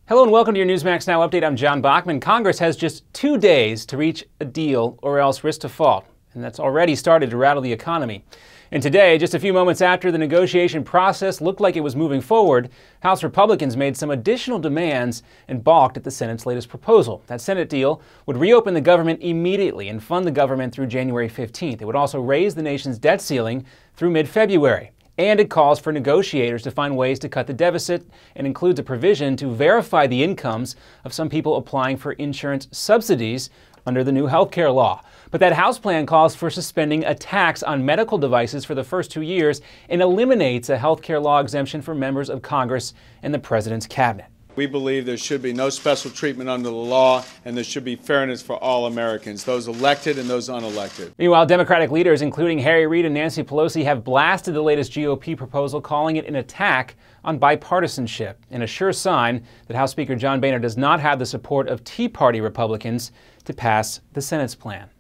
Hello and welcome to your Newsmax Now update. I'm John Bachman. Congress has just 2 days to reach a deal or else risk default, and that's already started to rattle the economy. And today, just a few moments after the negotiation process looked like it was moving forward, House Republicans made some additional demands and balked at the Senate's latest proposal. That Senate deal would reopen the government immediately and fund the government through January 15th. It would also raise the nation's debt ceiling through mid-February. And it calls for negotiators to find ways to cut the deficit and includes a provision to verify the incomes of some people applying for insurance subsidies under the new health care law. But that House plan calls for suspending a tax on medical devices for the first 2 years and eliminates a health care law exemption for members of Congress and the President's cabinet. We believe there should be no special treatment under the law, and there should be fairness for all Americans, those elected and those unelected. Meanwhile, Democratic leaders, including Harry Reid and Nancy Pelosi, have blasted the latest GOP proposal, calling it an attack on bipartisanship, and a sure sign that House Speaker John Boehner does not have the support of Tea Party Republicans to pass the Senate's plan.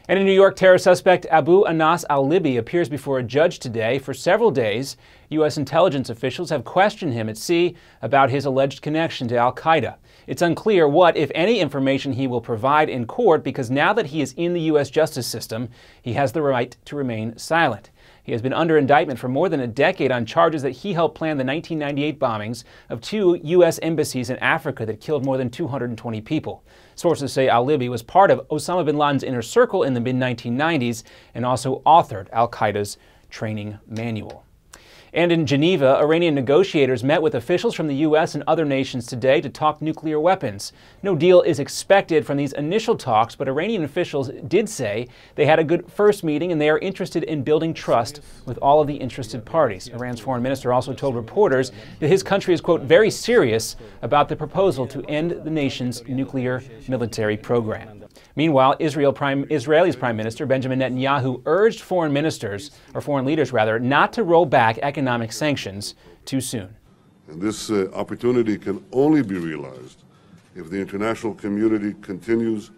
And in New York, terror suspect Anas al Libi appears before a judge today. For several days, U.S. intelligence officials have questioned him at sea about his alleged connection to al-Qaeda. It's unclear what, if any, information he will provide in court because now that he is in the U.S. justice system, he has the right to remain silent. He has been under indictment for more than a decade on charges that he helped plan the 1998 bombings of 2 U.S. embassies in Africa that killed more than 220 people. Sources say al Libi was part of Osama bin Laden's inner circle in the mid-1990s and also authored al-Qaeda's training manual. And in Geneva, Iranian negotiators met with officials from the U.S. and other nations today to talk nuclear weapons. No deal is expected from these initial talks, but Iranian officials did say they had a good first meeting and they are interested in building trust with all of the interested parties. Iran's foreign minister also told reporters that his country is, quote, very serious about the proposal to end the nation's nuclear military program. Meanwhile, Israel's Prime Minister Benjamin Netanyahu urged foreign leaders, not to roll back economic sanctions too soon. And this opportunity can only be realized if the international community continues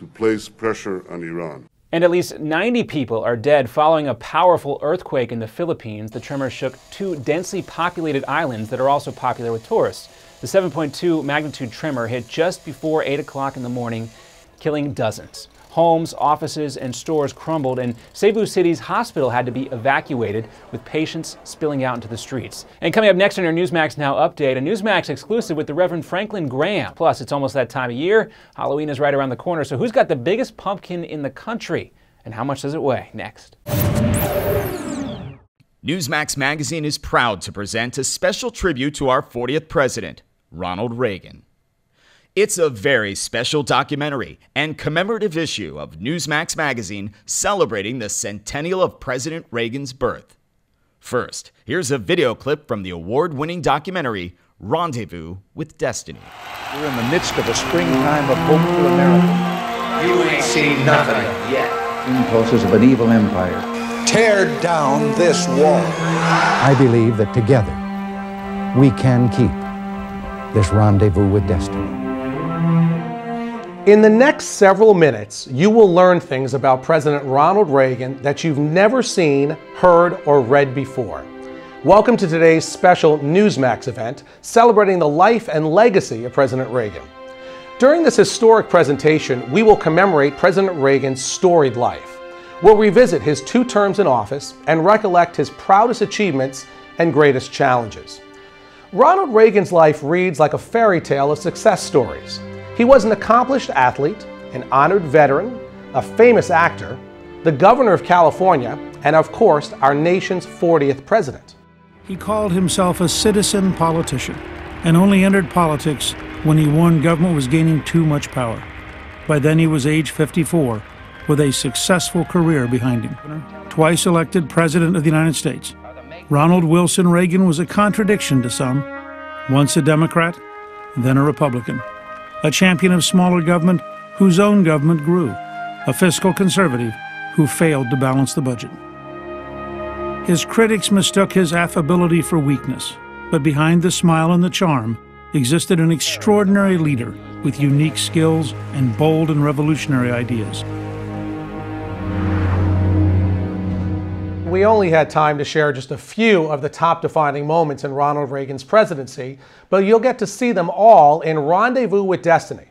to place pressure on Iran. And at least 90 people are dead following a powerful earthquake in the Philippines. The tremor shook 2 densely populated islands that are also popular with tourists. The 7.2 magnitude tremor hit just before 8 o'clock in the morning, killing dozens. Homes, offices, and stores crumbled, and Cebu City's hospital had to be evacuated, with patients spilling out into the streets. And coming up next on our Newsmax Now update, a Newsmax exclusive with the Reverend Franklin Graham. Plus, it's almost that time of year. Halloween is right around the corner, so who's got the biggest pumpkin in the country? And how much does it weigh? Next. Newsmax Magazine is proud to present a special tribute to our 40th president, Ronald Reagan. It's a very special documentary and commemorative issue of Newsmax Magazine celebrating the centennial of President Reagan's birth. First, here's a video clip from the award-winning documentary, Rendezvous with Destiny. We're in the midst of a springtime of hope for America. You ain't seen nothing yet. Impulses of an evil empire. Tear down this wall. I believe that together we can keep this rendezvous with destiny. In the next several minutes, you will learn things about President Ronald Reagan that you've never seen, heard, or read before. Welcome to today's special Newsmax event celebrating the life and legacy of President Reagan. During this historic presentation, we will commemorate President Reagan's storied life. We'll revisit his 2 terms in office and recollect his proudest achievements and greatest challenges. Ronald Reagan's life reads like a fairy tale of success stories. He was an accomplished athlete, an honored veteran, a famous actor, the governor of California, and of course, our nation's 40th president. He called himself a citizen politician and only entered politics when he warned government was gaining too much power. By then he was age 54, with a successful career behind him. Twice elected President of the United States, Ronald Wilson Reagan was a contradiction to some. Once a Democrat, then a Republican. A champion of smaller government whose own government grew. A fiscal conservative who failed to balance the budget. His critics mistook his affability for weakness, but behind the smile and the charm existed an extraordinary leader with unique skills and bold and revolutionary ideas. We only had time to share just a few of the top defining moments in Ronald Reagan's presidency, but you'll get to see them all in Rendezvous with Destiny.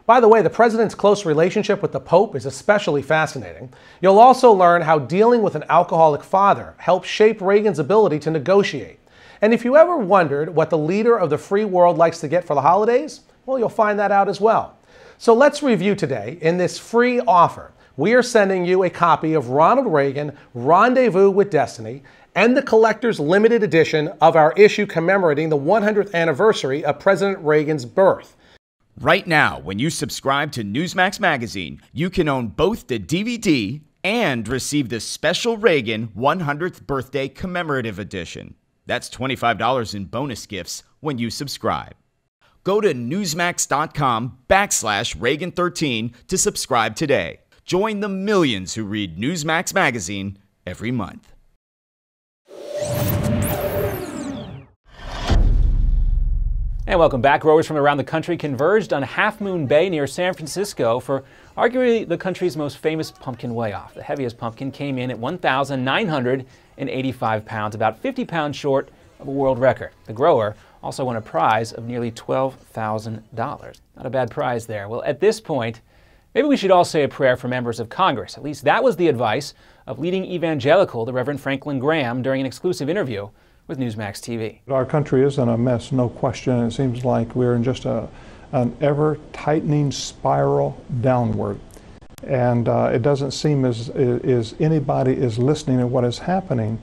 By the way, the president's close relationship with the Pope is especially fascinating. You'll also learn how dealing with an alcoholic father helped shape Reagan's ability to negotiate. And if you ever wondered what the leader of the free world likes to get for the holidays, well, you'll find that out as well. So let's review today. In this free offer, we are sending you a copy of Ronald Reagan, Rendezvous with Destiny, and the collector's limited edition of our issue commemorating the 100th anniversary of President Reagan's birth. Right now, when you subscribe to Newsmax Magazine, you can own both the DVD and receive the special Reagan 100th Birthday Commemorative Edition. That's $25 in bonus gifts when you subscribe. Go to newsmax.com/Reagan13 to subscribe today. Join the millions who read Newsmax Magazine every month. And welcome back. Growers from around the country converged on Half Moon Bay near San Francisco for arguably the country's most famous pumpkin weigh-off. The heaviest pumpkin came in at 1,985 pounds, about 50 pounds short of a world record. The grower also won a prize of nearly $12,000. Not a bad prize there. Well, at this point, maybe we should all say a prayer for members of Congress. At least that was the advice of leading evangelical, the Reverend Franklin Graham, during an exclusive interview with Newsmax TV. Our country is in a mess, no question. It seems like we're in just an ever-tightening spiral downward. And it doesn't seem as anybody is listening to what is happening.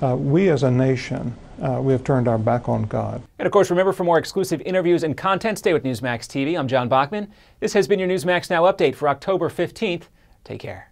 We as a nation, we have turned our back on God. And of course, remember, for more exclusive interviews and content, stay with Newsmax TV. I'm John Bachman. This has been your Newsmax Now update for October 15th. Take care.